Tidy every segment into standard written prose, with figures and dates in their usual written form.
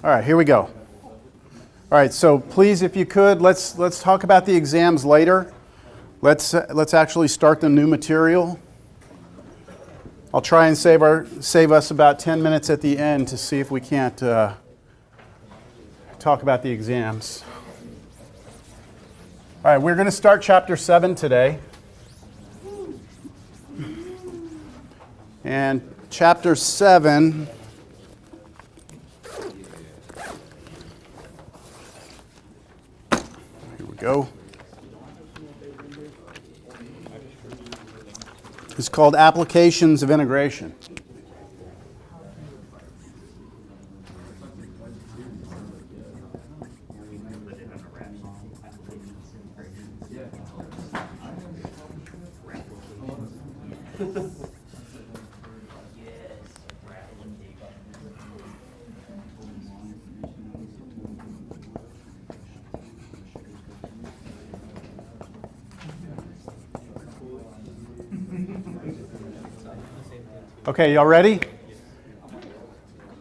All right, here we go. All right, so please, if you could, let's talk about the exams later. Let's actually start the new material. I'll try and save us about 10 minutes at the end to see if we can't talk about the exams. All right, we're going to start chapter 7 today. And chapter 7, here we go. It's called Applications of Integration. Okay, y'all ready?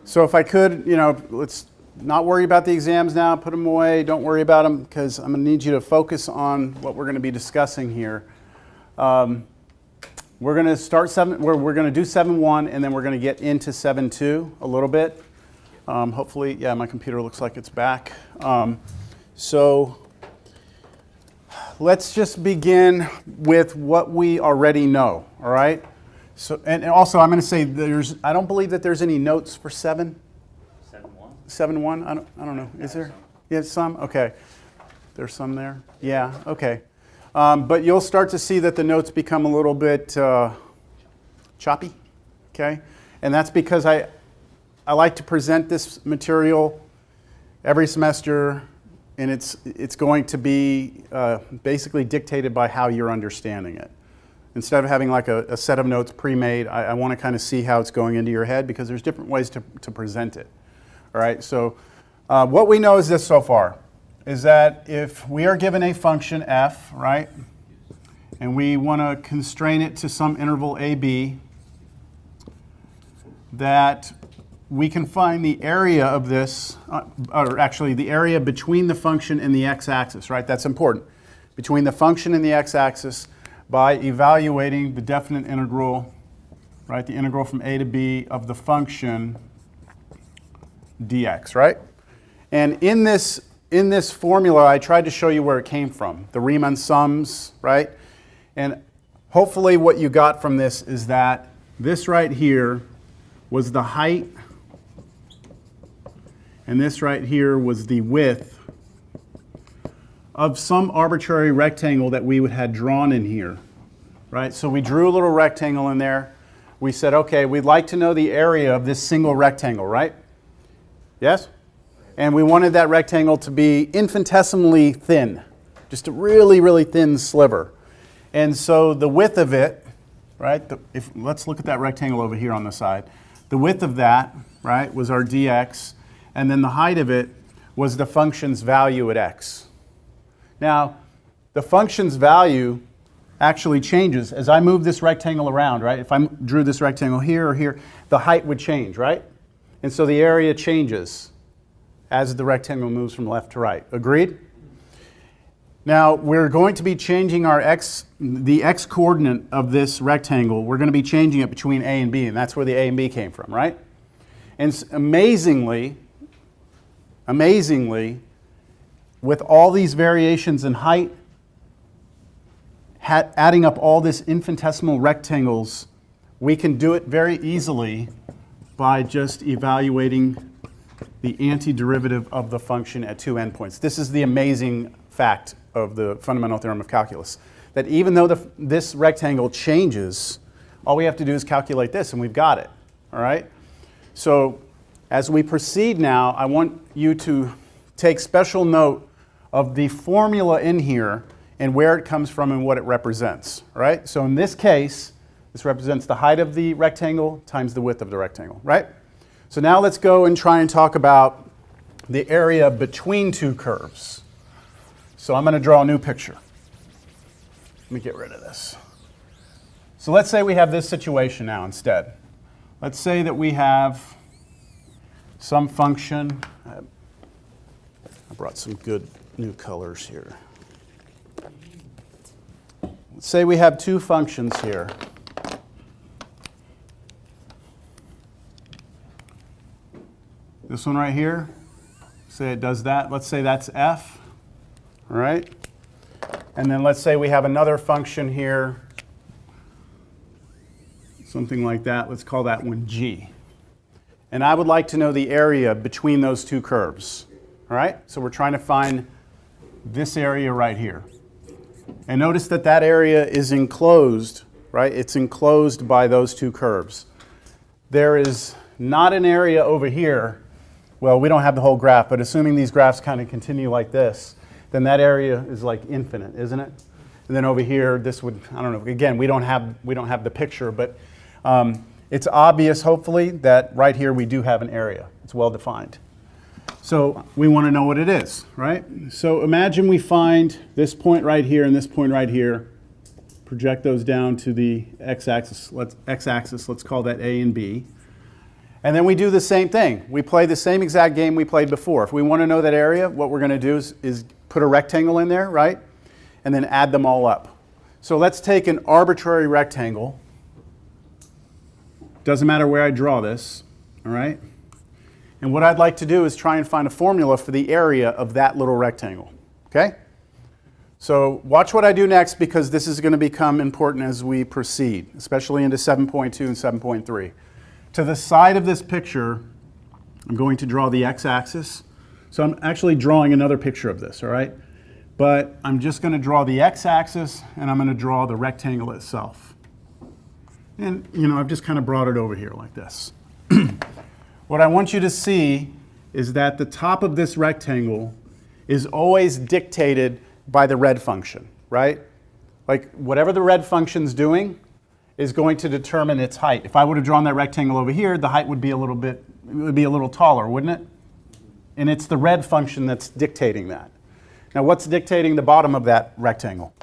So if I could, let's not worry about the exams now, put them away, don't worry about them, because I'm going to need you to focus on what we're going to be discussing here. We're going to start we're going to do 7.1, and then we're going to get into 7.2 a little bit. Hopefully, yeah, my computer looks like it's back. So let's just begin with what we already know, all right? So, and also, I'm going to say I don't believe that there's any notes for 7. 7.1? 7.1? I don't know. Is there? Yeah, some? Okay. There's some there? Yeah, okay. But you'll start to see that the notes become a little bit choppy, okay? And that's because I like to present this material every semester, and it's going to be basically dictated by how you're understanding it. Instead of having like a set of notes pre-made, I want to kind of see how it's going into your head because there's different ways to present it. All right, so what we know is this so far, is that if we are given a function f, right, and we want to constrain it to some interval ab, that we can find the area of this, or actually the area between the function and the x-axis, right? That's important. Between the function and the x-axis, by evaluating the definite integral, right, the integral from a to b of the function dx, right? And in this formula, I tried to show you where it came from, the Riemann sums, right? And hopefully what you got from this is that this right here was the height, and this right here was the width of some arbitrary rectangle that we had drawn in here, right? So we drew a little rectangle in there. We said, okay, we'd like to know the area of this single rectangle, right? Yes? And we wanted that rectangle to be infinitesimally thin, just a really, really thin sliver. And so the width of it, right, let's look at that rectangle over here on the side. The width of that, right, was our dx, and then the height of it was the function's value at x. Now, the function's value actually changes. As I move this rectangle around, right? If I drew this rectangle here or here, the height would change, right? And so the area changes as the rectangle moves from left to right. Agreed? Now, we're going to be changing the x coordinate of this rectangle. We're going to be changing it between a and b, and that's where the a and b came from, right? And amazingly, with all these variations in height, adding up all this infinitesimal rectangles, we can do it very easily by just evaluating the antiderivative of the function at two endpoints. This is the amazing fact of the fundamental theorem of calculus, that even though this rectangle changes, all we have to do is calculate this and we've got it, all right? So as we proceed now, I want you to take special note of the formula in here and where it comes from and what it represents, right? So in this case, this represents the height of the rectangle times the width of the rectangle, right? So now let's go and try and talk about the area between two curves. So I'm going to draw a new picture. Let me get rid of this. So let's say we have this situation now instead. Let's say that we have some function, brought some good new colors here. Let's say we have two functions here. This one right here, say it does that. Let's say that's f, all right? And then let's say we have another function here, something like that. Let's call that one g. And I would like to know the area between those two curves, all right? So we're trying to find this area right here. And notice that that area is enclosed, right? It's enclosed by those two curves. There is not an area over here. Well, we don't have the whole graph, but assuming these graphs kind of continue like this, then that area is like infinite, isn't it? And then over here, this would, I don't know, again, we don't have the picture, but it's obvious, hopefully, that right here we do have an area. It's well defined. So we want to know what it is, right? So imagine we find this point right here and this point right here, project those down to the x-axis, let's call that A and B. And then we do the same thing. We play the same exact game we played before. If we want to know that area, what we're going to do is put a rectangle in there, right? And then add them all up. So let's take an arbitrary rectangle. Doesn't matter where I draw this, all right? And what I'd like to do is try and find a formula for the area of that little rectangle, okay? So watch what I do next, because this is going to become important as we proceed, especially into 7.2 and 7.3. To the side of this picture, I'm going to draw the x-axis. So I'm actually drawing another picture of this, all right? But I'm just going to draw the x-axis, and I'm going to draw the rectangle itself. And, you know, I've just kind of brought it over here like this. What I want you to see is that the top of this rectangle is always dictated by the red function, right? Like, whatever the red function's doing is going to determine its height. If I would have drawn that rectangle over here, the height would be a little taller, wouldn't it? And it's the red function that's dictating that. Now, what's dictating the bottom of that rectangle?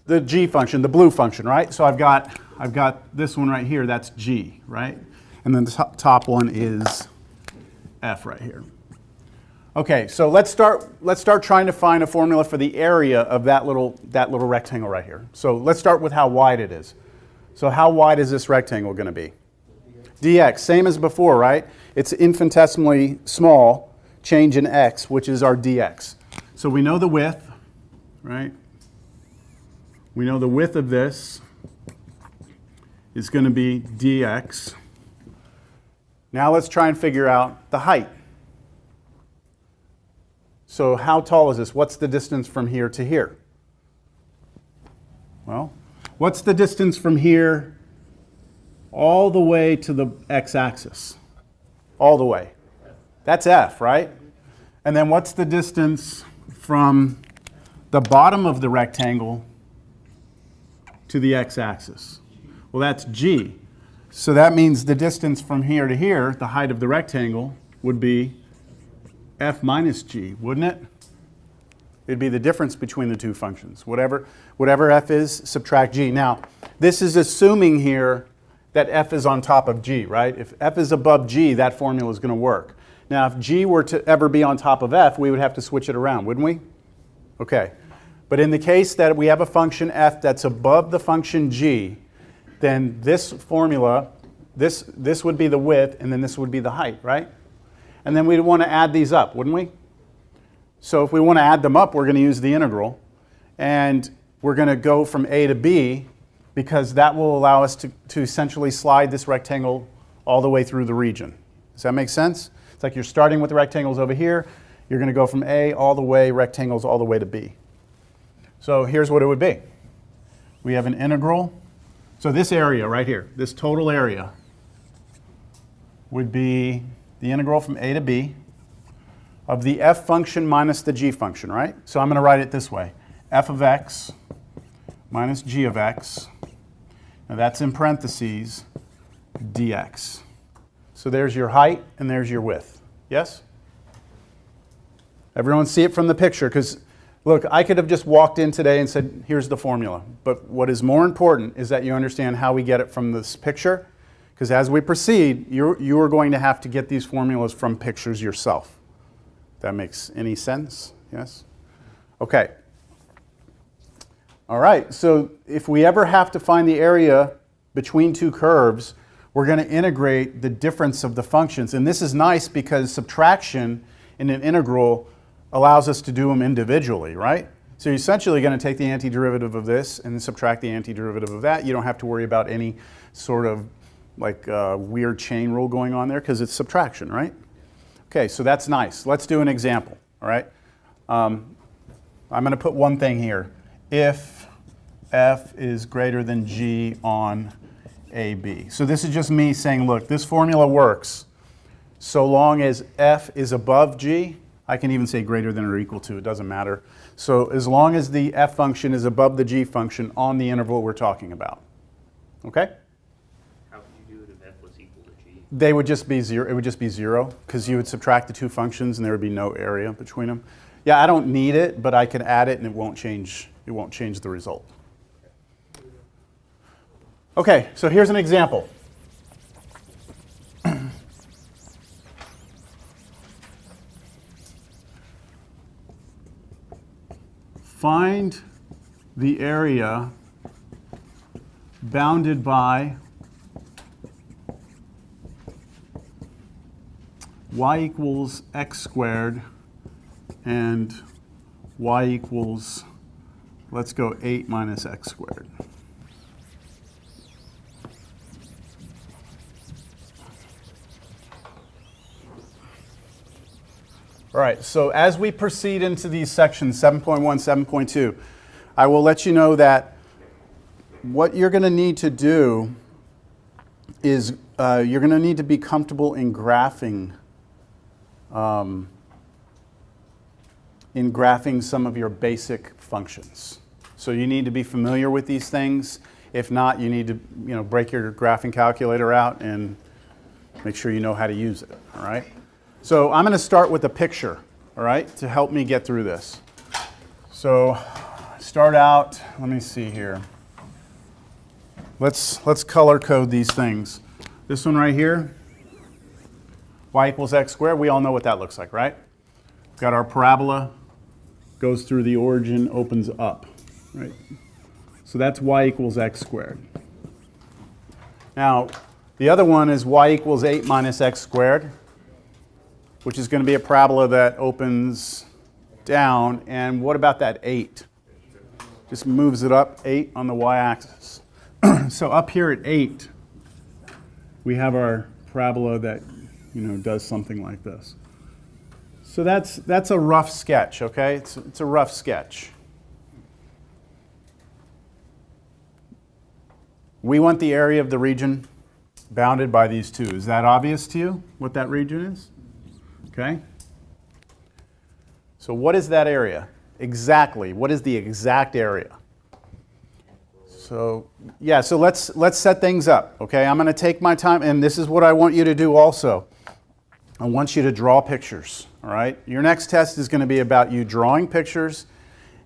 The g function, the blue function, right? So I've got this one right here, that's g, right? And then the top one is f right here. Okay, so let's start trying to find a formula for the area of that little rectangle right here. So let's start with how wide it is. So how wide is this rectangle going to be? dx, same as before, right? It's infinitesimally small change in x, which is our dx. So we know the width, right? We know the width of this is going to be dx. Now let's try and figure out the height. So how tall is this? What's the distance from here to here? Well, what's the distance from here all the way to the x-axis? All the way. That's f, right? And then what's the distance from the bottom of the rectangle to the x-axis? Well, that's g. So that means the distance from here to here, the height of the rectangle, would be f minus g, wouldn't it? It'd be the difference between the two functions. Whatever f is, subtract g. Now, this is assuming here that f is on top of g, right? If f is above g, that formula is going to work. Now, if g were to ever be on top of f, we would have to switch it around, wouldn't we? Okay. But in the case that we have a function f that's above the function g, then this formula, this would be the width, and then this would be the height, right? And then we'd want to add these up, wouldn't we? So if we want to add them up, we're going to use the integral. And we're going to go from a to b, because that will allow us to essentially slide this rectangle all the way through the region. Does that make sense? It's like you're starting with the rectangles over here. You're going to go from a all the way, rectangles all the way to b. So here's what it would be. We have an integral. So this area right here, this total area, would be the integral from a to b of the f function minus the g function, right? So I'm going to write it this way. F of x minus g of x. Now that's in parentheses, dx. So there's your height and there's your width. Yes? Everyone see it from the picture? Because look, I could have just walked in today and said, here's the formula. But what is more important is that you understand how we get it from this picture. Because as we proceed, you are going to have to get these formulas from pictures yourself. That makes any sense? Yes? Okay. All right, so if we ever have to find the area between two curves, we're going to integrate the difference of the functions. And this is nice because subtraction in an integral allows us to do them individually, right? So you're essentially going to take the antiderivative of this and subtract the antiderivative of that. You don't have to worry about any sort of like weird chain rule going on there because it's subtraction, right? Okay, so that's nice. Let's do an example, all right? I'm going to put one thing here. If f is greater than g on AB. So this is just me saying, look, this formula works so long as f is above g. I can even say greater than or equal to, it doesn't matter. So as long as the f function is above the g function on the interval we're talking about. Okay? How would you do it if f was equal to g? They would just be zero. It would just be zero because you would subtract the two functions and there would be no area between them. Yeah, I don't need it, but I can add it and it won't change the result. Okay, so here's an example. Find the area bounded by y equals x squared and y equals, let's go 8 minus x squared. All right, so as we proceed into these sections, 7.1, 7.2, I will let you know that what you're going to need to do is you're going to need to be comfortable in graphing some of your basic functions. So you need to be familiar with these things. If not, you need to break your graphing calculator out and make sure you know how to use it, all right? So I'm going to start with a picture, all right, to help me get through this. So start out, let me see here. Let's color code these things. This one right here, y equals x squared, we all know what that looks like, right? We've got our parabola, goes through the origin, opens up, right? So that's y equals x squared. Now, the other one is y equals 8 minus x squared, which is going to be a parabola that opens down. And what about that 8? Just moves it up 8 on the y-axis. So up here at 8, we have our parabola that does something like this. So that's a rough sketch, okay? It's a rough sketch. We want the area of the region bounded by these two. Is that obvious to you, what that region is? Okay. So what is that area? Exactly. What is the exact area? So yeah, so let's set things up. Okay, I'm going to take my time, and this is what I want you to do also. I want you to draw pictures. All right. Your next test is going to be about you drawing pictures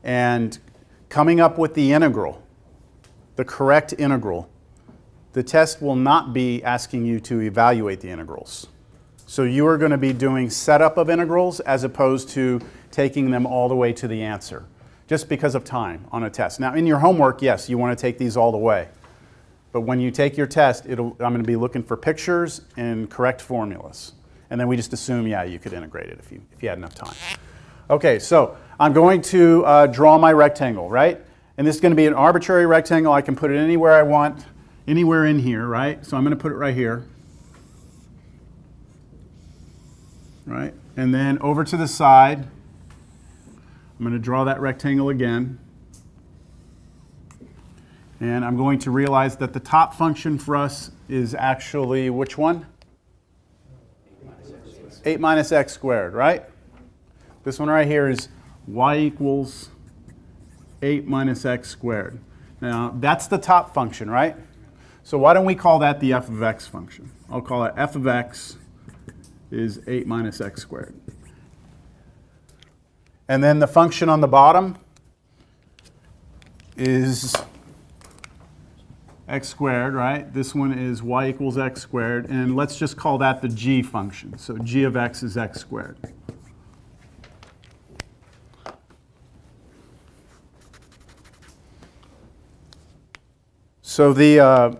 and coming up with the integral, the correct integral. The test will not be asking you to evaluate the integrals. So you are going to be doing setup of integrals as opposed to taking them all the way to the answer, just because of time on a test. Now, in your homework, yes, you want to take these all the way. But when you take your test, I'm going to be looking for pictures and correct formulas. And then we just assume, yeah, you could integrate it if you had enough time. Okay, so I'm going to draw my rectangle, right? And this is going to be an arbitrary rectangle. I can put it anywhere I want, anywhere in here, right? So I'm going to put it right here. Right? And then over to the side, I'm going to draw that rectangle again. And I'm going to realize that the top function for us is actually which one? 8 minus x squared, right? This one right here is y equals 8 minus x squared. Now, that's the top function, right? So why don't we call that the f of x function? I'll call it f of x is 8 minus x squared. And then the function on the bottom is x squared, right? This one is y equals x squared. And let's just call that the g function. So g of x is x squared. So the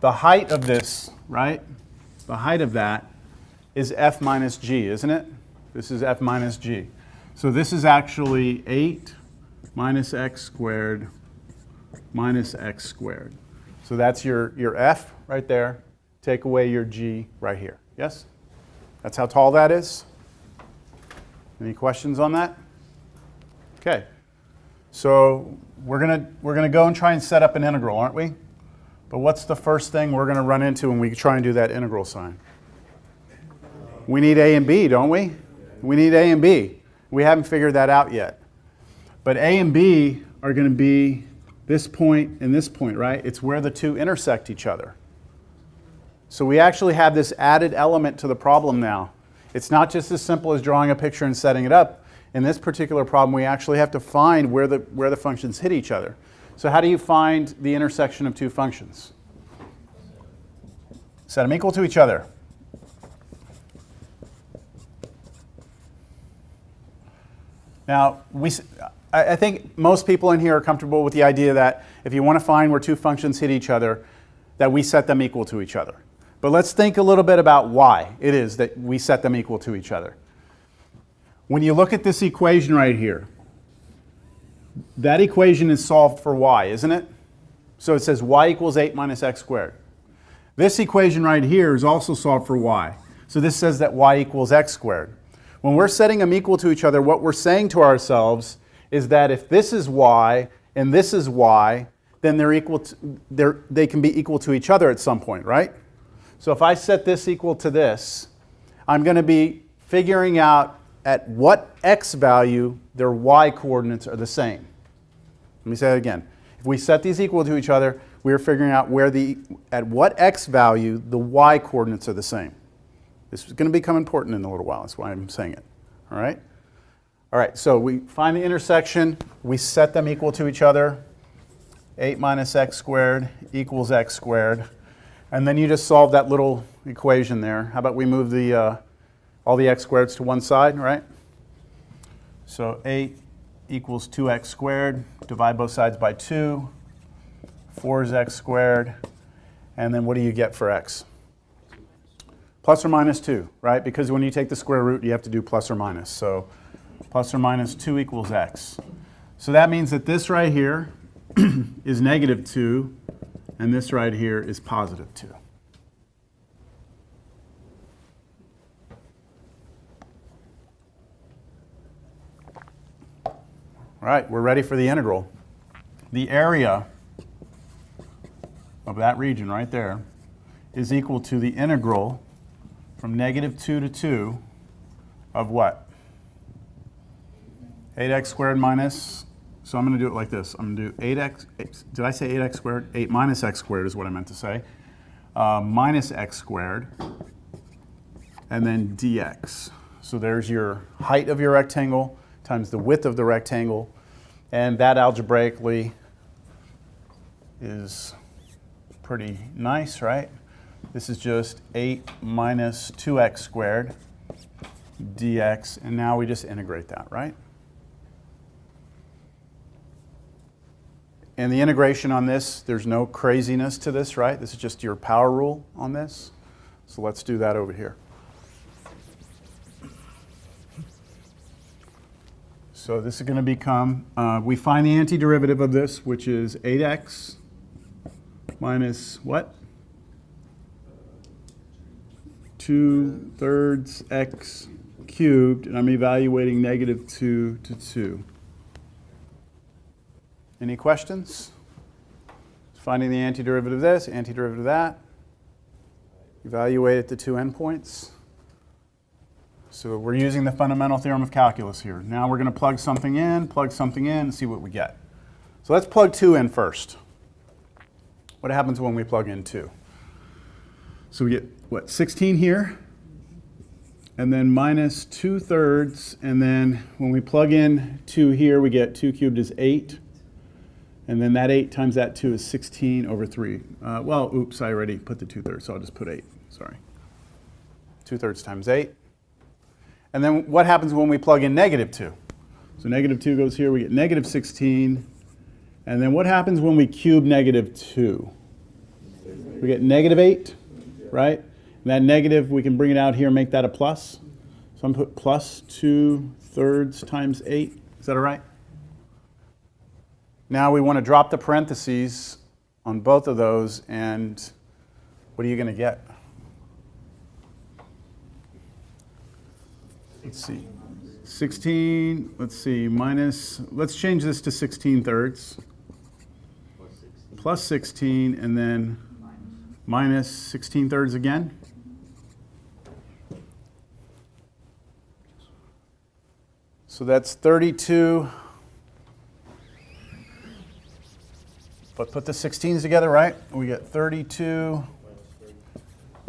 height of this, right? The height of that is f minus g, isn't it? This is f minus g. So this is actually 8 minus x squared minus x squared. So that's your f right there. Take away your g right here. Yes? That's how tall that is? Any questions on that? Okay. So we're gonna go and try and set up an integral, aren't we? But what's the first thing we're gonna run into when we try and do that integral sign? We need a and b, don't we? We need a and b. We haven't figured that out yet. But a and b are gonna be this point and this point, right? It's where the two intersect each other. So we actually have this added element to the problem now. It's not just as simple as drawing a picture and setting it up. In this particular problem, we actually have to find where the functions hit each other. So how do you find the intersection of two functions? Set them equal to each other. Now, I think most people in here are comfortable with the idea that if you want to find where two functions hit each other, that we set them equal to each other. But let's think a little bit about why it is that we set them equal to each other. When you look at this equation right here, that equation is solved for y, isn't it? So it says y equals 8 minus x squared. This equation right here is also solved for y. So this says that y equals x squared. When we're setting them equal to each other, what we're saying to ourselves is that if this is y and this is y, then they can be equal to each other at some point, right? So if I set this equal to this, I'm going to be figuring out at what x value their y coordinates are the same. Let me say that again. If we set these equal to each other, we're figuring out at what x value the y coordinates are the same. This is going to become important in a little while. That's why I'm saying it. All right? All right, so we find the intersection. We set them equal to each other. 8 minus x squared equals x squared. And then you just solve that little equation there. How about we move all the x squareds to one side, right? So 8 equals 2x squared. Divide both sides by 2. 4 is x squared. And then what do you get for x? Plus or minus 2, right? Because when you take the square root, you have to do plus or minus. So plus or minus 2 equals x. So that means that this right here is negative 2, and this right here is positive 2. All right, we're ready for the integral. The area of that region right there is equal to the integral from negative 2 to 2 of what? 8x squared minus, so I'm going to do it like this. I'm going to do 8x, did I say 8x squared? 8 minus x squared is what I meant to say. Minus x squared, and then dx. So there's your height of your rectangle times the width of the rectangle, and that algebraically is pretty nice, right? This is just 8 minus 2x squared dx, and now we just integrate that, right? And the integration on this, there's no craziness to this, right? This is just your power rule on this. So let's do that over here. So this is going to become, we find the antiderivative of this, which is 8x minus what? 2/3 x cubed, and I'm evaluating negative 2 to 2. Any questions? Finding the antiderivative of this, antiderivative of that. Evaluate at the two endpoints. So we're using the fundamental theorem of calculus here. Now we're going to plug something in, and see what we get. So let's plug 2 in first. What happens when we plug in 2? So we get, what, 16 here? And then minus 2/3, and then when we plug in 2 here, we get 2 cubed is 8. And then that 8 times that 2 is 16 over 3. Well, oops, I already put the 2/3, so I'll just put 8. Sorry. 2/3 times 8. And then what happens when we plug in negative 2? So negative 2 goes here, we get negative 16. And then what happens when we cube negative 2? We get negative 8, right? And that negative, we can bring it out here and make that a plus. So I'm going to put plus 2/3 times 8. Is that all right? Now we want to drop the parentheses on both of those, and what are you going to get? Let's see. 16, let's see, minus, let's change this to 16/3. Plus 16, and then minus 16/3 again. So that's 32. But put the 16s together, right? We get 32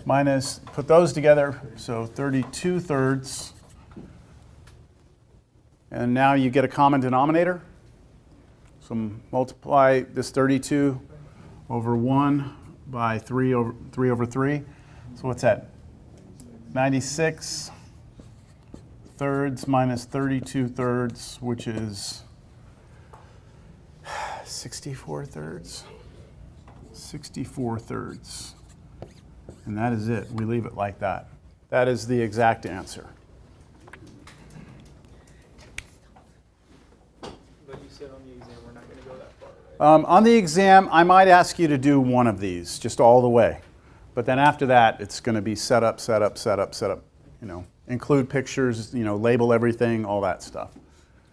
minus, put those together, so 32/3. And now you get a common denominator. So multiply this 32 over 1 by 3 over 3. So what's that? 96 thirds minus 32 thirds, which is 64 thirds. 64 thirds. And that is it. We leave it like that. That is the exact answer. But you said on the exam we're not going to go that far, right? On the exam, I might ask you to do one of these, just all the way. But then after that, it's going to be set up, set up, set up, set up. You know, include pictures, you know, label everything, all that stuff.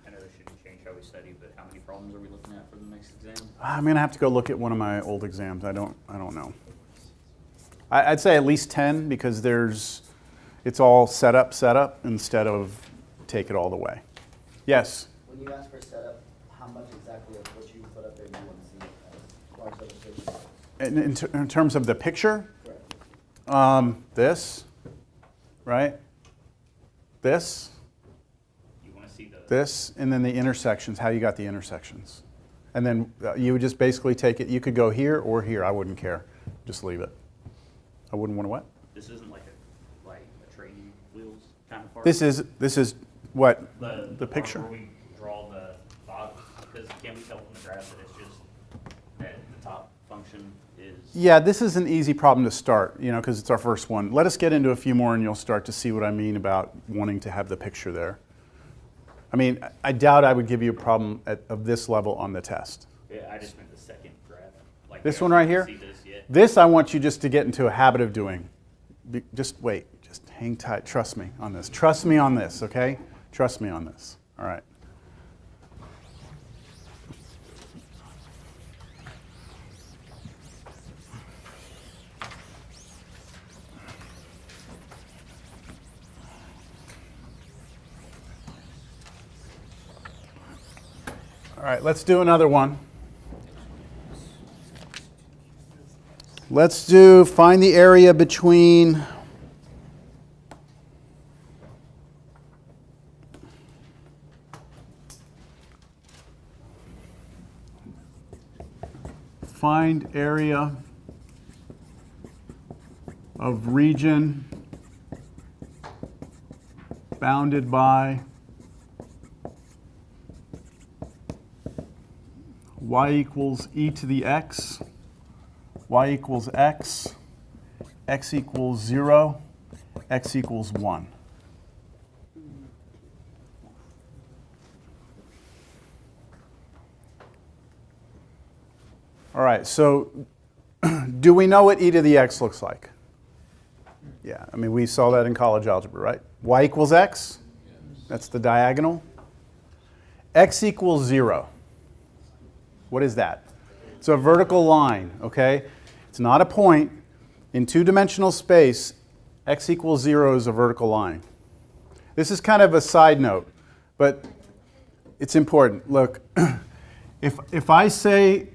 I know this shouldn't change how we study, but how many problems are we looking at for the next exam? I'm going to have to go look at one of my old exams. I don't know. I'd say at least 10 because it's all set up instead of take it all the way. Yes? When you ask for setup, how much exactly of what you put up there do you want to see as far as illustrations? In terms of the picture, Correct. this, right? This, You want to see the, this, and then the intersections, how you got the intersections. And then you would just basically take it, you could go here or here, I wouldn't care. Just leave it. I wouldn't want to what? this isn't like a training wheels kind of part? This is what? The part picture? where we draw the box, because can we tell from the graph that it's just that the top function is? Yeah, this is an easy problem to start, you know, because it's our first one. Let us get into a few more and you'll start to see what I mean about wanting to have the picture there. I mean, I doubt I would give you a problem of this level on the test. Yeah, I just meant the second graph. Like This we one right actually here? see this yet. This I want you just to get into a habit of doing. Just wait, just hang tight, trust me on this. Trust me on this, okay? Trust me on this, all right. All right, let's do another one. Let's do find the area between find area of region bounded by y equals e to the x, y equals x, x equals 0, x equals 1. All right, so do we know what e to the x looks like? Yeah, I mean, we saw that in college algebra, right? Y equals x, that's the diagonal. X equals 0. What is that? It's a vertical line, okay? It's not a point. In two-dimensional space, x equals 0 is a vertical line. This is kind of a side note, but it's important. Look, if I say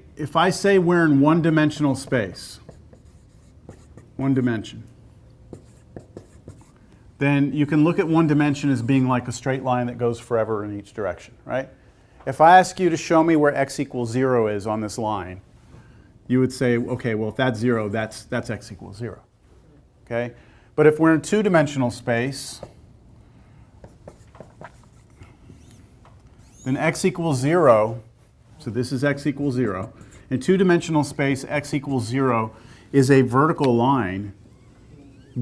we're in one-dimensional space, one dimension, then you can look at one dimension as being like a straight line that goes forever in each direction, right? If I ask you to show me where x equals 0 is on this line, you would say, okay, well, if that's 0, that's x equals 0. Okay? But if we're in two-dimensional space, then x equals 0 So this is x equals 0. In two-dimensional space, x equals 0 is a vertical line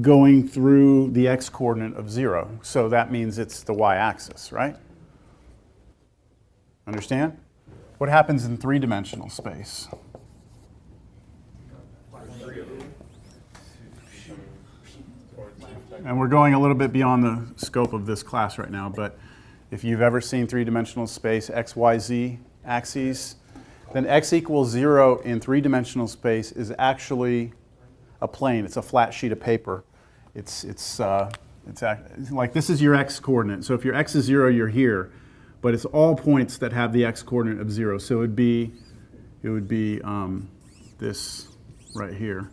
going through the x-coordinate of 0. So that means it's the y-axis, right? Understand? What happens in three-dimensional space? And we're going a little bit beyond the scope of this class right now, but if you've ever seen three-dimensional space, x, y, z axes, then x equals 0 in three-dimensional space is actually a plane. It's a flat sheet of paper. It's like this is your x-coordinate. So if your x is 0, you're here, but it's all points that have the x-coordinate of 0. So it would be this right here.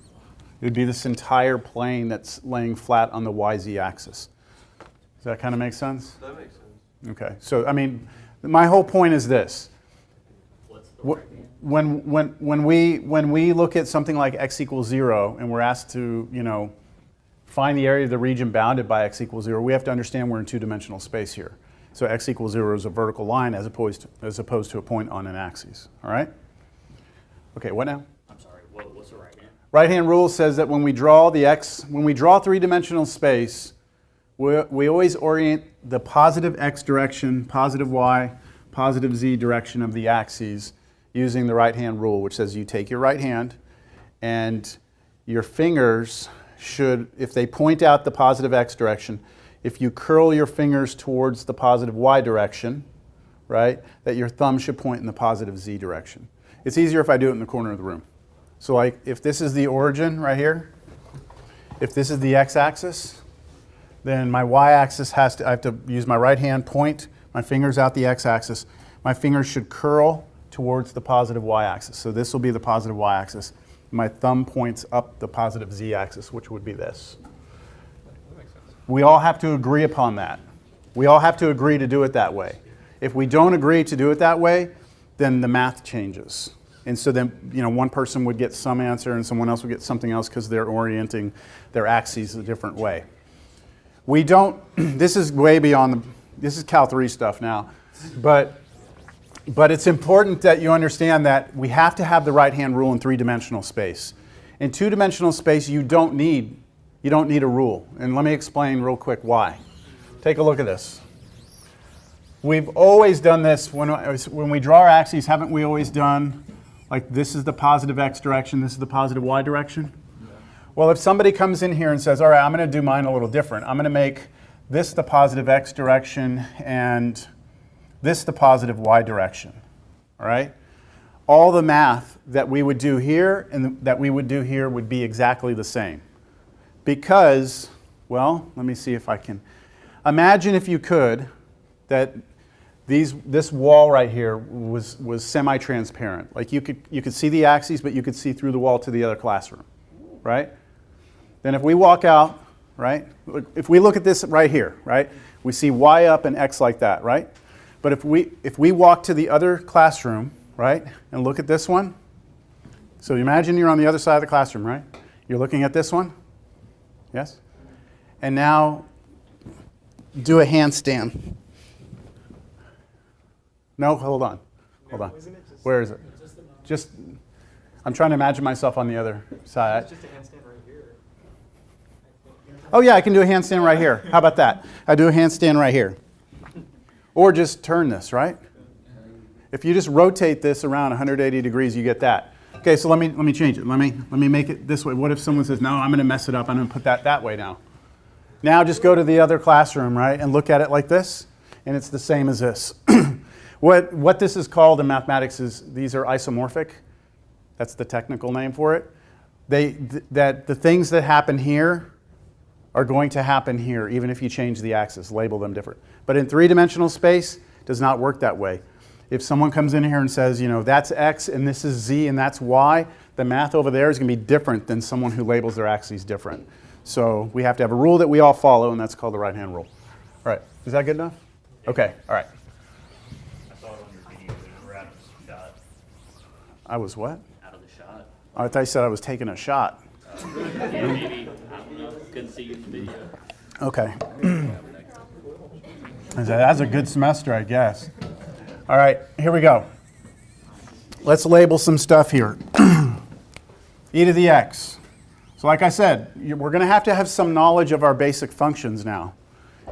It would be this entire plane that's laying flat on the YZ axis. Does that kind of make sense? That makes sense. Okay. So, I mean, my whole point is this. What's the Wh- right hand? When we look at something like x equals 0 and we're asked to, find the area of the region bounded by x equals 0, we have to understand we're in two-dimensional space here. So x equals 0 is a vertical line as opposed to a point on an axis. All right? Okay, what now? I'm sorry, what's the right hand? Right-hand rule says that when we draw three-dimensional space, we always orient the positive x direction, positive y, positive z direction of the axes using the right-hand rule, which says you take your right hand and your fingers should, if they point out the positive x direction, if you curl your fingers towards the positive y direction, right, that your thumb should point in the positive z direction. It's easier if I do it in the corner of the room. So like if this is the origin right here, if this is the x-axis, then my y-axis I have to use my right hand, point my fingers out the x-axis. My fingers should curl towards the positive y-axis. So this will be the positive y-axis. My thumb points up the positive z-axis, which would be this. We all have to agree upon that. We all have to agree to do it that way. If we don't agree to do it that way, then the math changes. And so then, one person would get some answer and someone else would get something else because they're orienting their axes a different way. We don't, this is way beyond this is Cal 3 stuff now, but it's important that you understand that we have to have the right-hand rule in three-dimensional space. In two-dimensional space, you don't need a rule. And let me explain real quick why. Take a look at this. We've always done this when we draw our axes, haven't we always done, like this is the positive x direction, this is the positive y direction? Well, if somebody comes in here and says, all right, I'm going to do mine a little different. I'm going to make this the positive x direction and this the positive y direction, all right? All the math that we would do here and that we would do here would be exactly the same. Because, well, let me see if I can. Imagine if you could that this wall right here was semi-transparent. Like you could see the axes, but you could see through the wall to the other classroom, right? Then if we walk out, right? If we look at this right here, right? We see y up and x like that, right? But if we walk to the other classroom, right, and look at this one, so imagine you're on the other side of the classroom, right? You're looking at this one, yes? And now do a handstand. No, hold on. Where is it? Just, I'm trying to imagine myself on the other side. It's just a handstand right here. Oh yeah, I can do a handstand right here. How about that? I do a handstand right here. Or just turn this, right? If you just rotate this around 180 degrees, you get that. Okay, so let me change it. Let me make it this way. What if someone says, no, I'm going to mess it up. I'm going to put that way now. Now just go to the other classroom, right, and look at it like this, and it's the same as this. What this is called in mathematics is these are isomorphic. That's the technical name for it. That the things that happen here are going to happen here, even if you change the axis, label them different. But in three-dimensional space, it does not work that way. If someone comes in here and says, that's x and this is z and that's y, the math over there is going to be different than someone who labels their axes different. So we have to have a rule that we all follow, and that's called the right-hand rule. All right, is that good enough? Okay, all right. I saw it on your video, you were out of the shot. I was what? Out of the shot. Oh, I thought you said I was taking a shot. Yeah, maybe, I don't know, couldn't see you in the video. Okay. That's a good semester, I guess. All right, here we go. let's label some stuff here. E to the x. So like I said, we're going to have some knowledge of our basic functions now.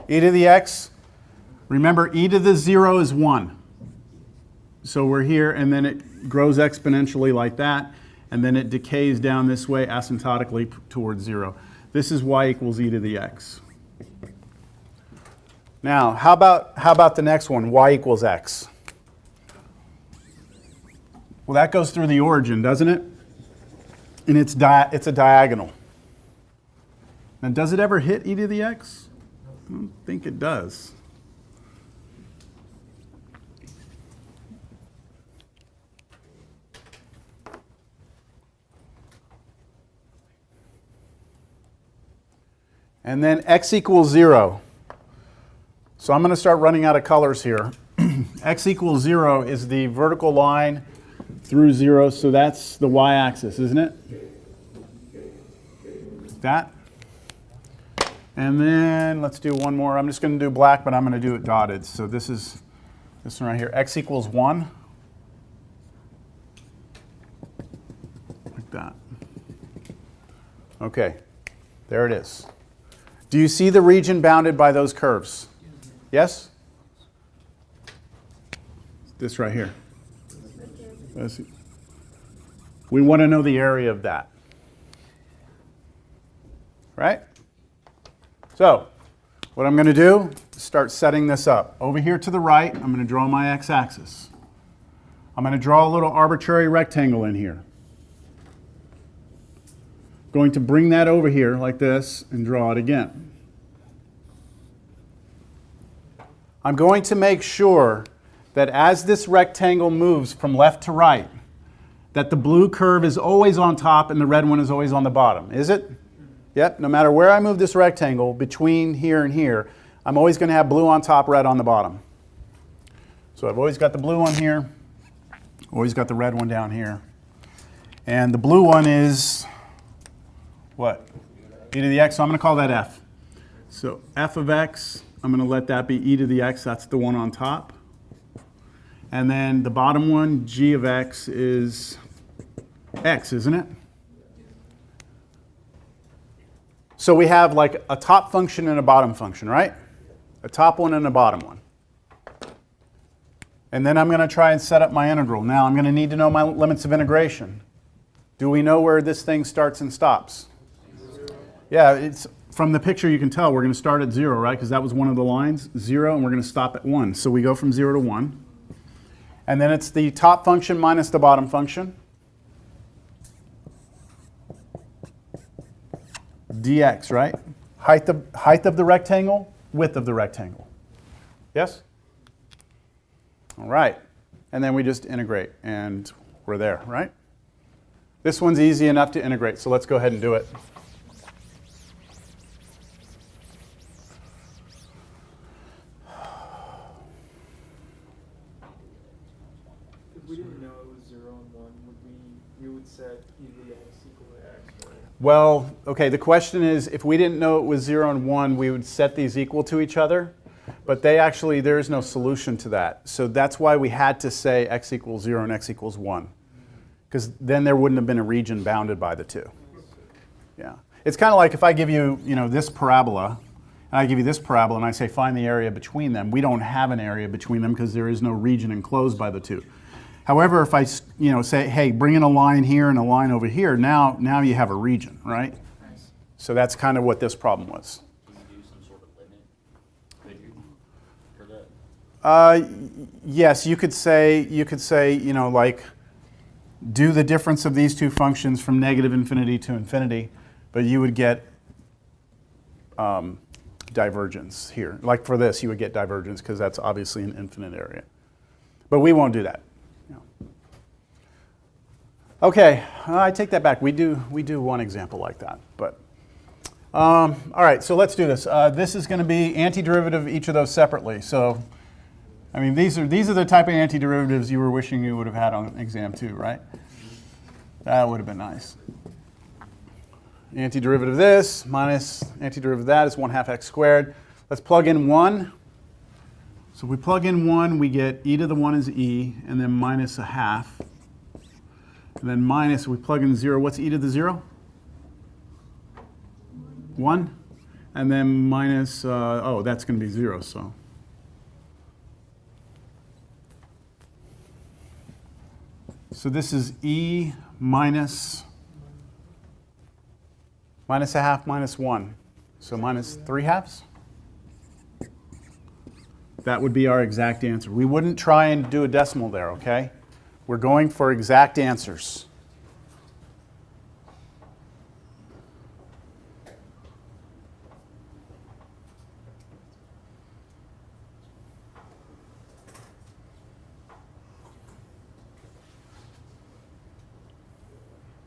E to the x, remember e to the 0 is 1. So we're here, and then it grows exponentially like that, and then it decays down this way asymptotically towards 0. This is y equals e to the x. Now, how about the next one, y equals x? Well, that goes through the origin, doesn't it? And it's a diagonal. Now, does it ever hit e to the x? I don't think it does. And then x equals 0. So I'm going to start running out of colors here. X equals 0 is the vertical line through 0, so that's the y-axis, isn't it? That. And then let's do one more. I'm just going to do black, but I'm going to do it dotted. So this is this one right here. X equals 1. Like that. Okay, there it is. Do you see the region bounded by those curves? Yes? This right here. We want to know the area of that. Right? So, what I'm going to do is start setting this up. Over here to the right, I'm going to draw my x-axis. I'm going to draw a little arbitrary rectangle in here. Going to bring that over here like this and draw it again. I'm going to make sure that as this rectangle moves from left to right, that the blue curve is always on top and the red one is always on the bottom. Is it? Yep, no matter where I move this rectangle between here and here, I'm always going to have blue on top, red on the bottom. So I've always got the blue one here, always got the red one down here. And the blue one is what? E to the x, so I'm going to call that f. So f of x, I'm going to let that be e to the x, that's the one on top. And then the bottom one, g of x, is x, isn't it? So we have like a top function and a bottom function, right? A top one and a bottom one. And then I'm going to try and set up my integral. Now I'm going to need to know my limits of integration. Do we know where this thing starts and stops? Yeah, it's from the picture you can tell we're going to start at 0, right? Because that was one of the lines, 0, and we're going to stop at 1. So we go from 0 to 1. And then it's the top function minus the bottom function. dx, right? Height of the rectangle, width of the rectangle. Yes? All right. And then we just integrate, and we're there, right? This one's easy enough to integrate, so let's go ahead and do it. If we didn't know it was 0 and 1, we would set e to the x equal to x, right? Well, okay, the question is, if we didn't know it was 0 and 1, we would set these equal to each other. But there is no solution to that. So that's why we had to say x equals 0 and x equals 1. Because then there wouldn't have been a region bounded by the two. Yeah. It's kind of like if I give you, this parabola, and I give you this parabola, and I say find the area between them. We don't have an area between them because there is no region enclosed by the two. However, if I say, hey, bring in a line here and a line over here, now you have a region, right? Nice. So that's kind of what this problem was. Can you do some sort of limit figure for that? Yes, you could say, like, do the difference of these two functions from negative infinity to infinity, but you would get divergence here. Like for this, you would get divergence because that's obviously an infinite area. But we won't do that. Okay, I take that back. We do one example like that. But all right, so let's do this. This is going to be antiderivative of each of those separately. So, I mean, these are the type of antiderivatives you were wishing you would have had on exam 2, right? That would have been nice. Antiderivative of this minus antiderivative of that is 1/2 x squared. Let's plug in 1. So if we plug in 1, we get e to the 1 is e, and then minus 1/2. And then minus, we plug in 0. What's e to the 0? 1. And then minus, oh, that's going to be 0, so. So this is e minus a half minus 1. So minus 3/2. That would be our exact answer. We wouldn't try and do a decimal there, okay? We're going for exact answers.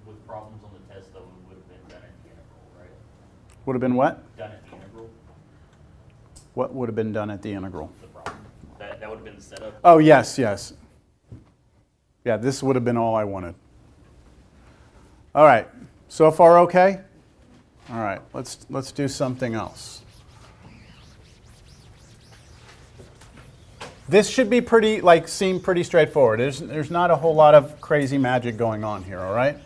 With problems on the test, though, it would have been done at the integral, right? Would have been what? Done at the integral, What would have been done at the integral? the problem. That would have been the setup. Oh, yes, yes. Yeah, this would have been all I wanted. All right, so far okay? All right, let's do something else. This should be pretty, seem pretty straightforward. There's not a whole lot of crazy magic going on here, all right?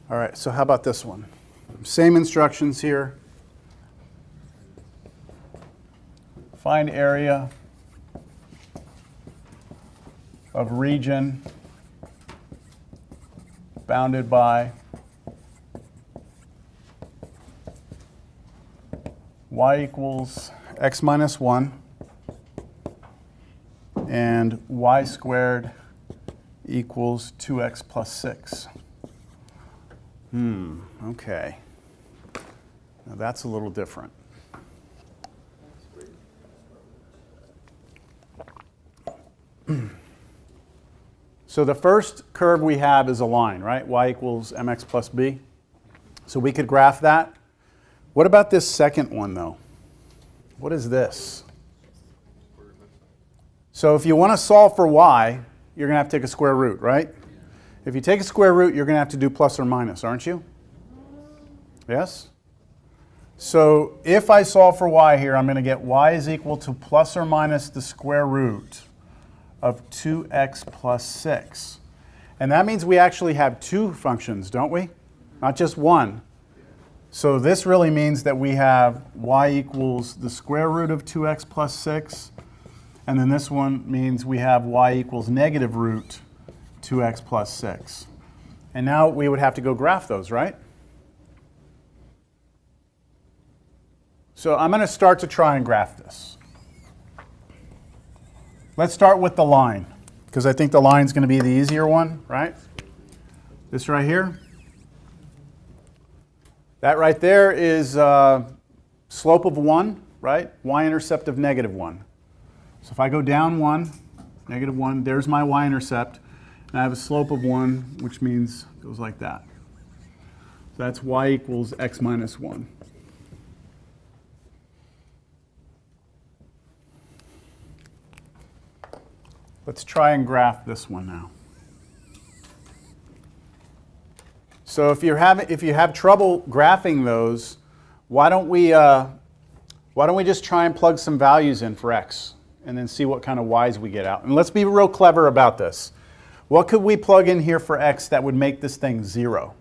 All right, so how about this one? Same instructions here. Find area of region bounded by y equals x minus 1 and y squared equals 2x plus 6. Okay. Now that's a little different. So the first curve we have is a line, right? Y equals mx plus b. So we could graph that. What about this second one, though? What is this? So if you want to solve for y, you're going to have to take a square root, right? If you take a square root, you're going to have to do plus or minus, aren't you? Yes? So if I solve for y here, I'm going to get y is equal to plus or minus the square root of 2x plus 6. And that means we actually have two functions, don't we? Not just one. So this really means that we have y equals the square root of 2x plus 6. And then this one means we have y equals negative root 2x plus 6. And now we would have to go graph those, right? So I'm going to start to try and graph this. Let's start with the line, because I think the line is going to be the easier one, right? This right here. That right there is slope of 1, right? Y-intercept of negative 1. So if I go down 1, negative 1, there's my y-intercept. And I have a slope of 1, which means it goes like that. So that's y equals x minus 1. Let's try and graph this one now. So if you have trouble graphing those, why don't we just try and plug some values in for x and then see what kind of y's we get out. And let's be real clever about this. What could we plug in here for x that would make this thing 0?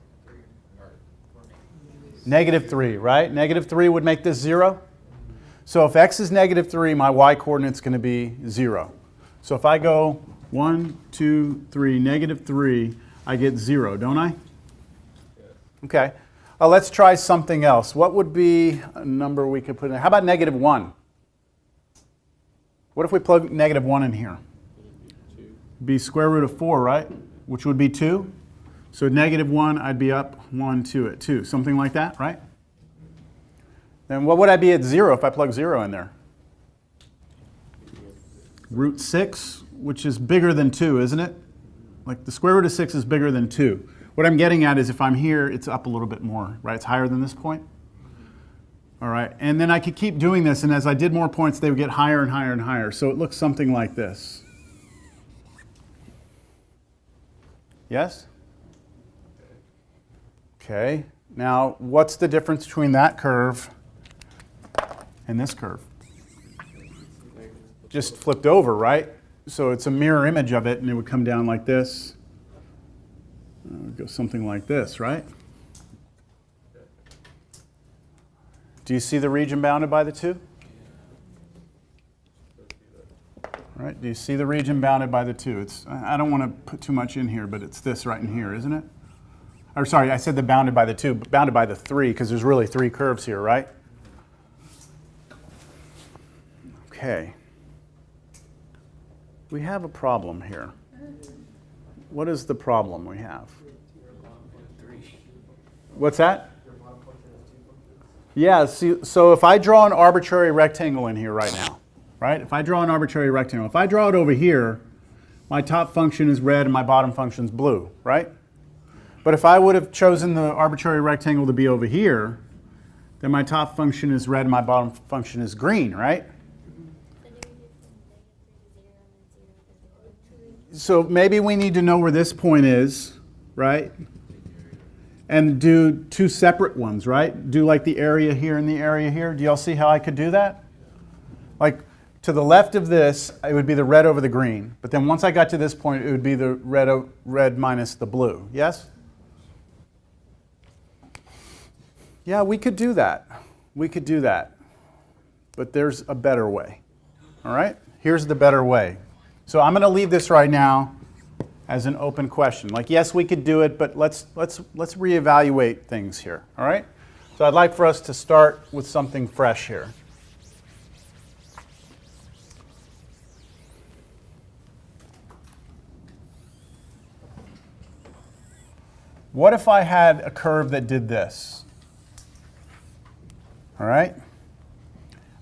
-3, right? -3 would make this 0. So if x is -3, my y coordinate's going to be 0. So if I go 1, 2, 3, -3, I get 0, don't I? Okay. Let's try something else. What would be a number we could put in? How about -1? What if we plug -1 in here? Be square root of 4, right? Which would be 2. So -1, I'd be up 1, 2 at 2. Something like that, right? Then what would I be at 0 if I plug 0 in there? Root 6, which is bigger than 2, isn't it? Like the square root of 6 is bigger than 2. What I'm getting at is if I'm here, it's up a little bit more, right? It's higher than this point. All right, and then I could keep doing this, and as I did more points, they would get higher and higher and higher. So it looks something like this. Yes? Okay, now what's the difference between that curve and this curve? Just flipped over, right? So it's a mirror image of it, and it would come down like this. It would go something like this, right? Do you see the region bounded by the 2? All right, do you see the region bounded by the 2? I don't want to put too much in here, but it's this right in here, isn't it? Or sorry, I said the bounded by the 2, but bounded by the 3, because there's really 3 curves here, right? Okay. We have a problem here. What is the problem we have? What's that? Yeah, see, so if I draw an arbitrary rectangle in here right now, right? If I draw an arbitrary rectangle, if I draw it over here, my top function is red and my bottom function is blue, right? But if I would have chosen the arbitrary rectangle to be over here, then my top function is red and my bottom function is green, right? So maybe we need to know where this point is, right? And do 2 separate ones, right? Do like the area here and the area here. Do y'all see how I could do that? Like to the left of this, it would be the red over the green. But then once I got to this point, it would be the red minus the blue. Yes? Yeah, we could do that. We could do that. But there's a better way. All right? Here's the better way. So I'm going to leave this right now as an open question. Like, yes, we could do it, but let's reevaluate things here. All right? So I'd like for us to start with something fresh here. What if I had a curve that did this? All right?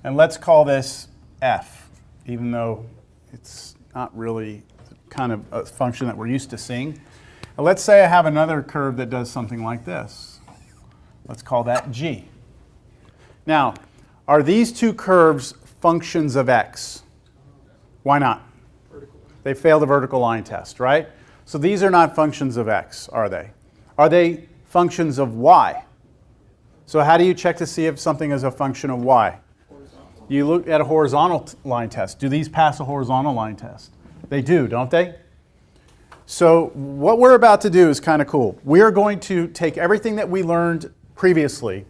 And let's call this f, even though it's not really kind of a function that we're used to seeing. And let's say I have another curve that does something like this. Let's call that g. Now, are these 2 curves functions of x? Why not? They fail the vertical line test, right? So these are not functions of x, are they? Are they functions of y? So how do you check to see if something is a function of y? You look at a horizontal line test. Do these pass a horizontal line test? They do, don't they? So what we're about to do is kind of cool. We are going to take everything that we learned previously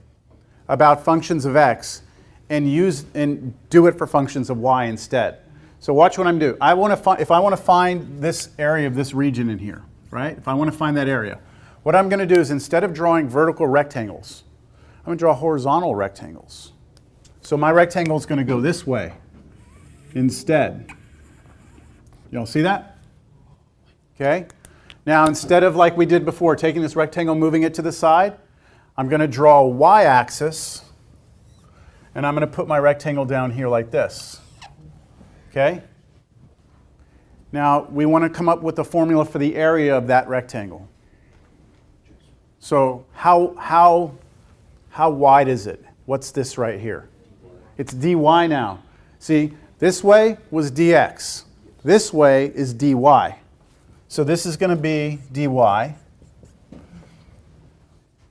about functions of x and do it for functions of y instead. So watch what I'm doing. If I want to find this area of this region in here, right? If I want to find that area, what I'm going to do is instead of drawing vertical rectangles, I'm going to draw horizontal rectangles. So my rectangle is going to go this way instead. You all see that? Okay. Now instead of like we did before, taking this rectangle, moving it to the side, I'm going to draw a y-axis, and I'm going to put my rectangle down here like this. Okay? Now we want to come up with a formula for the area of that rectangle. So how wide is it? What's this right here? It's dy now. See, this way was dx. This way is dy. So this is going to be dy.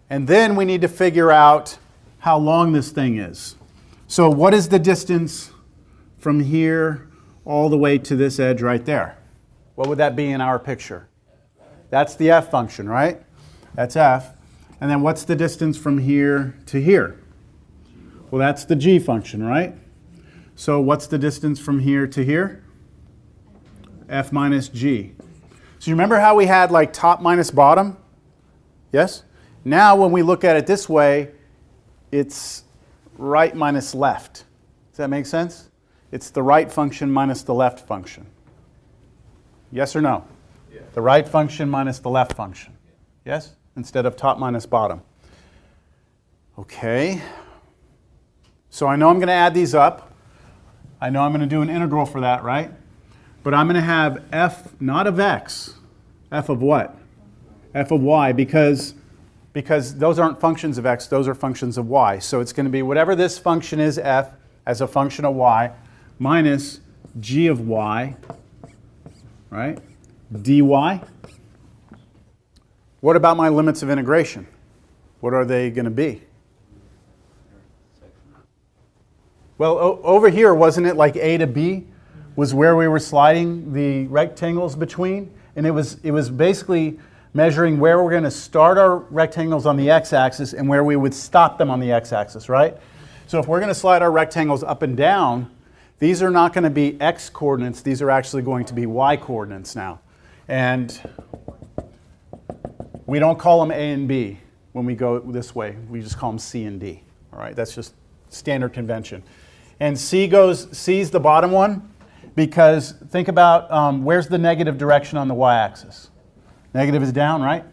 And then we need to figure out how long this thing is. So what is the distance from here all the way to this edge right there? What would that be in our picture? That's the f function, right? That's f. And then what's the distance from here to here? Well, that's the g function, right? So what's the distance from here to here? F minus g. So you remember how we had like top minus bottom? Yes? Now when we look at it this way, it's right minus left. Does that make sense? It's the right function minus the left function. Yes or no? Yeah. The right function minus the left function. Yes? Instead of top minus bottom. Okay. So I know I'm going to add these up. I know I'm going to do an integral for that, right? But I'm going to have f not of x, f of what? F of y, because because those aren't functions of x, those are functions of y. So it's going to be whatever this function is, f, as a function of y, minus g of y, right, dy. What about my limits of integration? What are they going to be? Well, over here, wasn't it like a to b was where we were sliding the rectangles between? And it was basically measuring where we're going to start our rectangles on the x-axis and where we would stop them on the x-axis, right? So if we're going to slide our rectangles up and down, these are not going to be x coordinates. These are actually going to be y coordinates now. And we don't call them A and B when we go this way. We just call them C and D. All right, that's just standard convention. And C's the bottom one, because think about where's the negative direction on the y-axis? Negative is down, right?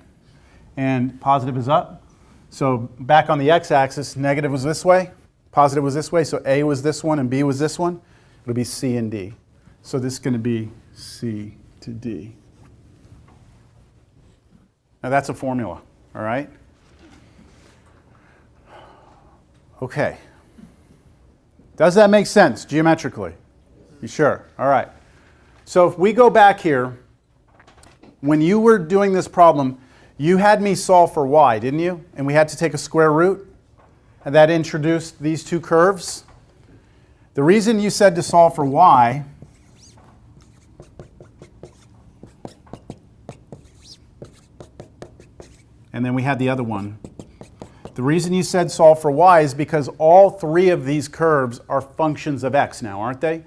And positive is up. So back on the x-axis, negative was this way, positive was this way, so A was this one and B was this one. It'll be C and D. So this is going to be C to D. Now that's a formula, all right? Okay. Does that make sense geometrically? You sure? All right. So if we go back here, when you were doing this problem, you had me solve for y, didn't you? And we had to take a square root, and that introduced these two curves. The reason you said to solve for y and then we had the other one. The reason you said solve for y is because all three of these curves are functions of x now, aren't they?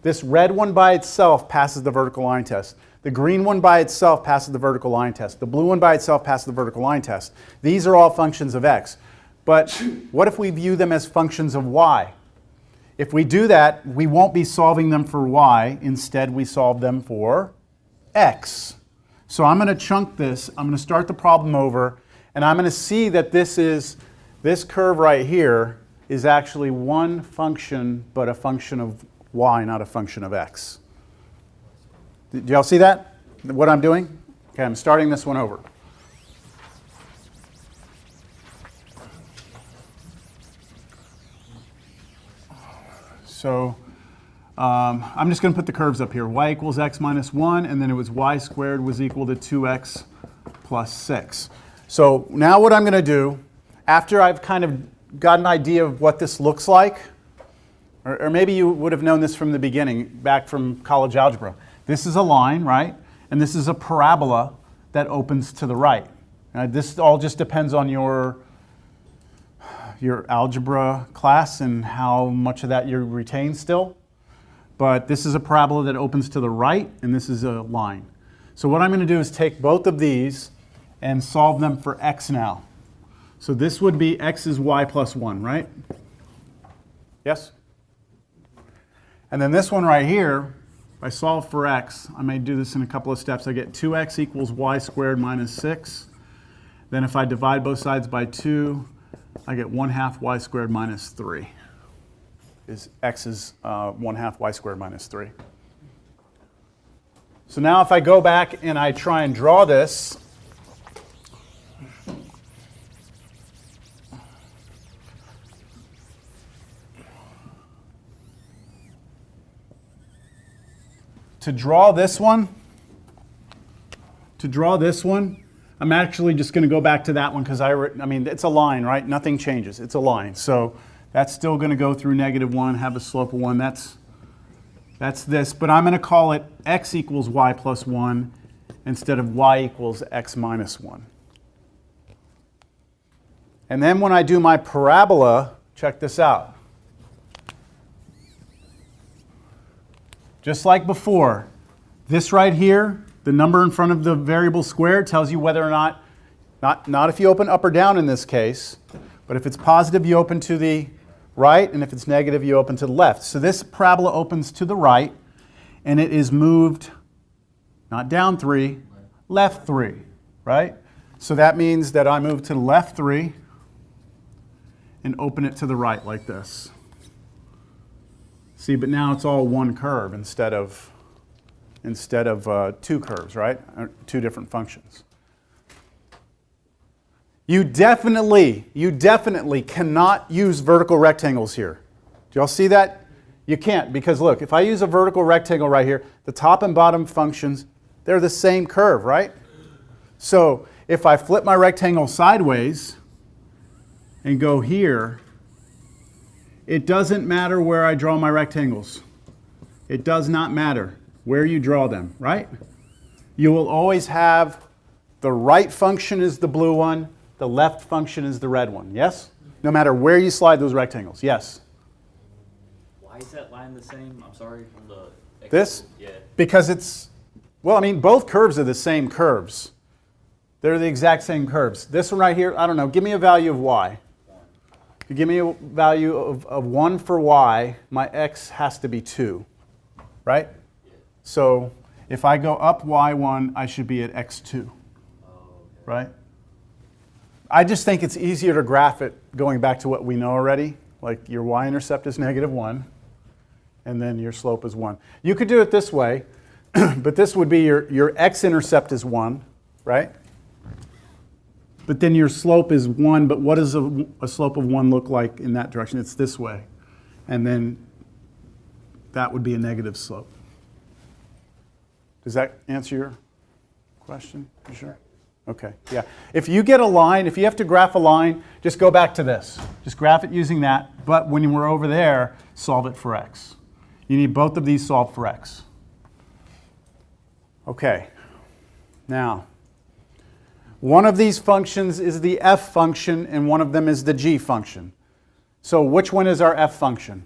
This red one by itself passes the vertical line test. The green one by itself passes the vertical line test. The blue one by itself passes the vertical line test. These are all functions of x. But what if we view them as functions of y? If we do that, we won't be solving them for y. Instead, we solve them for x. So I'm going to chunk this. I'm going to start the problem over. And I'm going to see that this curve right here is actually one function, but a function of y, not a function of x. Did y'all see that? What I'm doing? Okay, I'm starting this one over. So I'm just going to put the curves up here. Y equals x minus 1, and then it was y squared was equal to 2x plus 6. So now what I'm going to do, after I've kind of got an idea of what this looks like, or maybe you would have known this from the beginning, back from college algebra. This is a line, right? And this is a parabola that opens to the right. This all just depends on your algebra class and how much of that you retain still. But this is a parabola that opens to the right, and this is a line. So what I'm going to do is take both of these and solve them for x now. So this would be x is y plus 1, right? Yes? And then this one right here, if I solve for x, I may do this in a couple of steps. I get 2x equals y squared minus 6. Then if I divide both sides by 2, I get 1/2 y squared minus 3. X is 1/2 y squared minus 3. So now if I go back and I try and draw this, to draw this one, I'm actually just going to go back to that one because I mean, it's a line, right? Nothing changes. It's a line. So that's still going to go through -1, have a slope of 1. That's this. But I'm going to call it x equals y plus 1 instead of y equals x minus 1. And then when I do my parabola, check this out. Just like before, this right here, the number in front of the variable squared tells you whether or not if you open up or down in this case, but if it's positive, you open to the right, and if it's negative, you open to the left. So this parabola opens to the right, and it is moved not down 3, left 3, right? So that means that I move to the left 3 and open it to the right like this. See, but now it's all one curve instead of two curves, right? Two different functions. You definitely cannot use vertical rectangles here. Do y'all see that? You can't, because look, if I use a vertical rectangle right here, the top and bottom functions, they're the same curve, right? So if I flip my rectangle sideways and go here, it doesn't matter where I draw my rectangles. It does not matter where you draw them, right? You will always have the right function is the blue one, the left function is the red one, yes? No matter where you slide those rectangles, yes? Why is that line the same? I'm sorry, from the... This? Yeah. Because it's, well, I mean, both curves are the same curves. They're the exact same curves. This one right here, I don't know, give me a value of y. If you give me a value of 1 for y, my x has to be 2, right? So if I go up y1, I should be at x2, right? I just think it's easier to graph it going back to what we know already. Like your y-intercept is -1, and then your slope is 1. You could do it this way, but this would be your x-intercept is 1, right? But then your slope is 1, but what does a slope of 1 look like in that direction? It's this way. And then that would be a negative slope. Does that answer your question? You sure? Okay, yeah. If you get a line, if you have to graph a line, just go back to this. Just graph it using that, but when we're over there, solve it for x. You need both of these solved for x. Okay, now, one of these functions is the f function and one of them is the g function. So which one is our f function?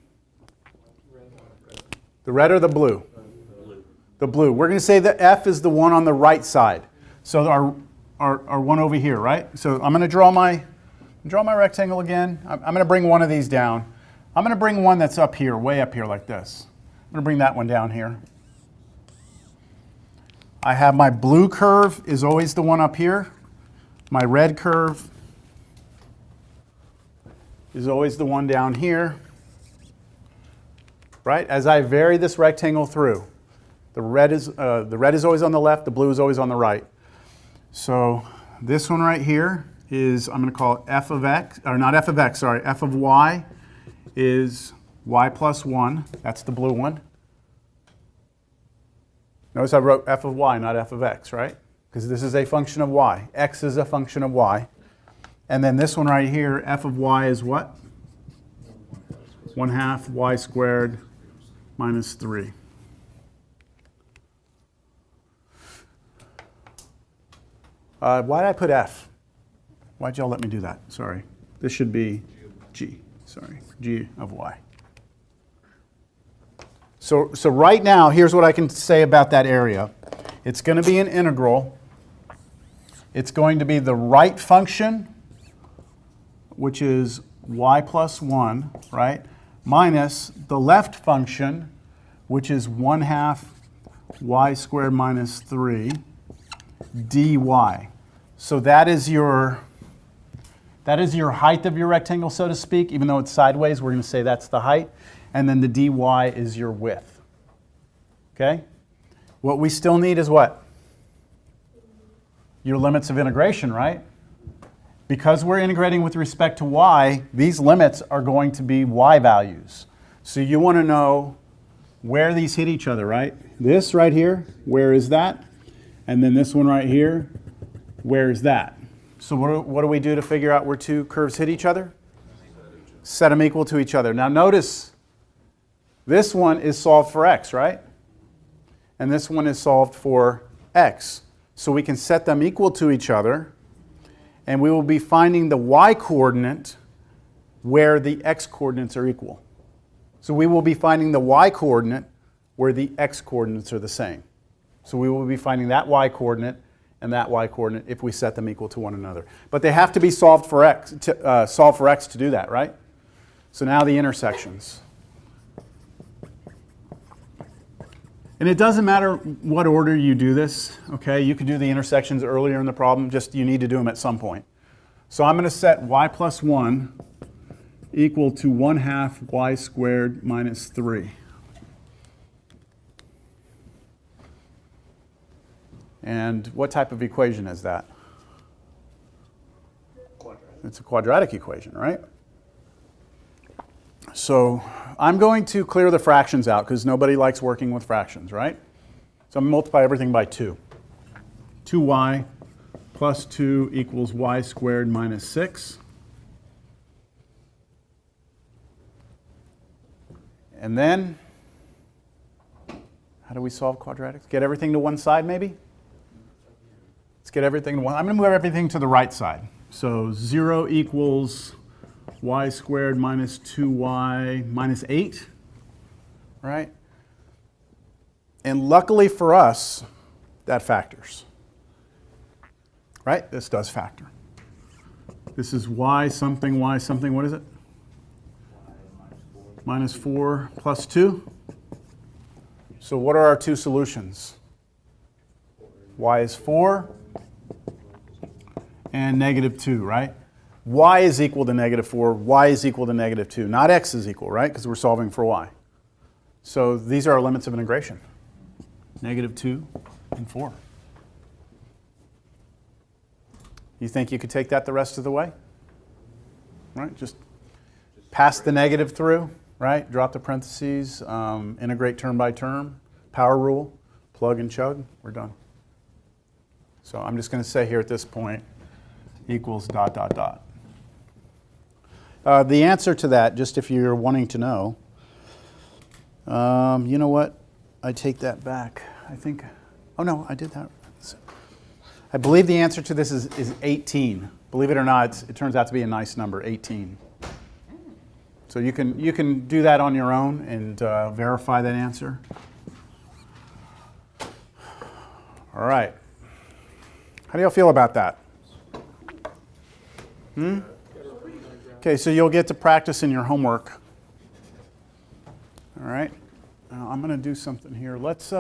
The red or the blue? The blue. We're going to say that f is the one on the right side. So our one over here, right? So I'm going to draw my rectangle again. I'm going to bring one of these down. I'm going to bring one that's up here, way up here like this. I'm going to bring that one down here. I have my blue curve is always the one up here. My red curve is always the one down here. Right? As I vary this rectangle through, the red is always on the left, the blue is always on the right. So this one right here is, I'm going to call it f of x, or not f of x, sorry, f of y is y plus 1. That's the blue one. Notice I wrote f of y, not f of x, right? Because this is a function of y. X is a function of y. And then this one right here, f of y is what? 1/2 y squared minus 3. Why did I put f? Why'd y'all let me do that? Sorry. This should be g. Sorry, g of y. So right now, here's what I can say about that area. It's going to be an integral. It's going to be the right function, which is y plus 1, right, minus the left function, which is 1/2 y squared minus 3 dy. So that is your height of your rectangle, so to speak. Even though it's sideways, we're going to say that's the height. And then the dy is your width. Okay? What we still need is what? Your limits of integration, right? Because we're integrating with respect to y, these limits are going to be y values. So you want to know where these hit each other, right? This right here, where is that? And then this one right here, where is that? So what do we do to figure out where two curves hit each other? Set them equal to each other. Now notice, this one is solved for x, right? And this one is solved for x. So we can set them equal to each other, and we will be finding the y-coordinate where the x-coordinates are equal. So we will be finding the y-coordinate where the x-coordinates are the same. So we will be finding that y-coordinate and that y-coordinate if we set them equal to one another. But they have to be solved for x to do that, right? So now the intersections. And it doesn't matter what order you do this, okay? You could do the intersections earlier in the problem, just you need to do them at some point. So I'm going to set y plus 1 equal to 1/2 y squared minus 3. And what type of equation is that? It's a quadratic equation, right? So I'm going to clear the fractions out because nobody likes working with fractions, right? So I'm going to multiply everything by 2. 2y plus 2 equals y squared minus 6. And then, how do we solve quadratics? Get everything to one side, maybe? Let's get everything to one. I'm going to move everything to the right side. So 0 equals y squared minus 2y minus 8, right? And luckily for us, that factors, right? This does factor. This is y something, what is it? Minus 4 plus 2. So what are our two solutions? Y is 4 and negative 2, right? Y is equal to negative 4, y is equal to negative 2. Not x is equal, right? Because we're solving for y. So these are our limits of integration. Negative 2 and 4. You think you could take that the rest of the way? Right? Just pass the negative through, right? Drop the parentheses, integrate term by term, power rule, plug and chug, we're done. So I'm just going to say here at this point, equals dot, dot, dot. The answer to that, just if you're wanting to know, you know what? I take that back. I think, oh no, I did that. I believe the answer to this is 18. Believe it or not, it turns out to be a nice number, 18. So you can do that on your own and verify that answer. All right. How do y'all feel about that? Okay, so you'll get to practice in your homework. All right. Now I'm going to do something here. Let's